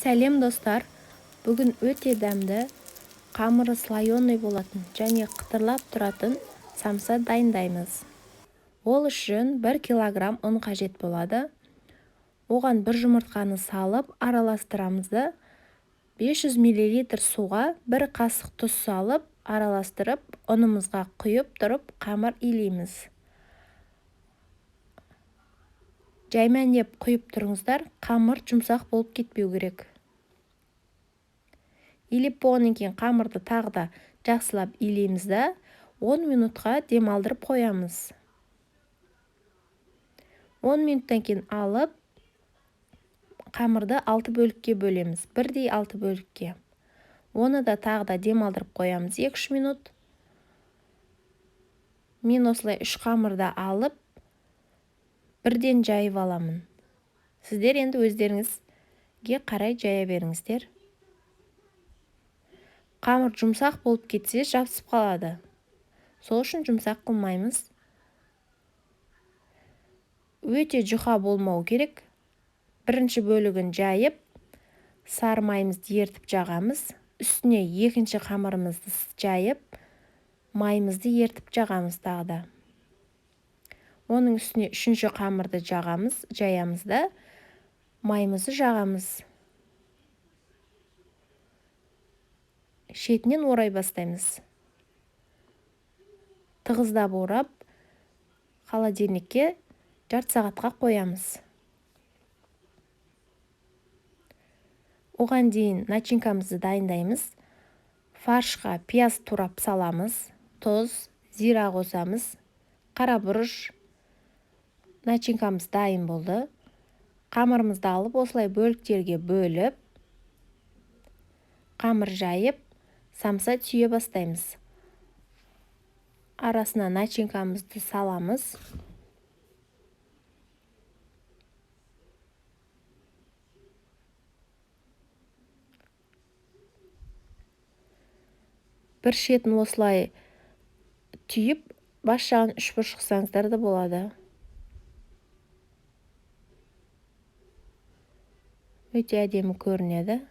Сәлем достар, бүгін өте дәмді, қамыры слайоный болатын және қытырлап тұратын самса дайындаймыз. Ол үшін 1 килограмм ұн қажет болады. Оған 1 жұмыртқаны салып араластырамыз да 500 мл суға 1 қасық тұз салып араластырып, ұнымызға құйып тұрып қамыр илейміз. Жаймәнеп құйып тұрыңыздар, қамыр жұмсақ болып кетпеу керек. Илеп болғаннан кейін қамырды тағы да жақсылап илейміз да 10 минутқа демалдырып қоямыз. 10 минуттан кейін алып, қамырды 6 бөлікке бөлеміз. Бірдей 6 бөлікке. Оны да тағы да демалдырып қоямыз 2-3 минут. Мен осылай 3 қамырды алып, бірден жайып аламын. Сіздер енді өздеріңізге қарай жая беріңіздер. Қамыр жұмсақ болып кетсе, жабысып қалады. Сол үшін жұмсақ қылмаймыз. Өте жұқа болмау керек. Бірінші бөлігін жайып, сары майымызды ертіп жағамыз. Үстіне екінші қамырымызды жайып, майымызды ертіп жағамыз тағы да. Оның үстіне үшінші қамырды жаямыз да, майымызды жағамыз. Шетінен орай бастаймыз. Тығыздап орап, холодильникке жарты сағатқа қоямыз. Оған дейін начинкамызды дайындаймыз. Фаршқа пияз турап саламыз, тұз, зира қосамыз, қара бұрыш. Начинкамыз дайын болды. Қамырымызды алып, осылай бөліктерге бөліп, қамыр жайып, самса түйе бастаймыз. Арасына начинкамызды саламыз. Бір шетін осылай түйіп, бас жағын 3 бұрыш қылсаңыздар да болады. Өте әдемі көрінеді.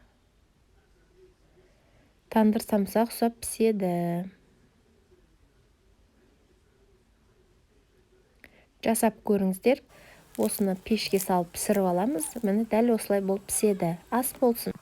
Тандыр самса ұқсап піседі. Жасап көріңіздер. Осыны пешке салып пісіріп аламыз. Міне дәл осылай болып піседі. Ас болсын.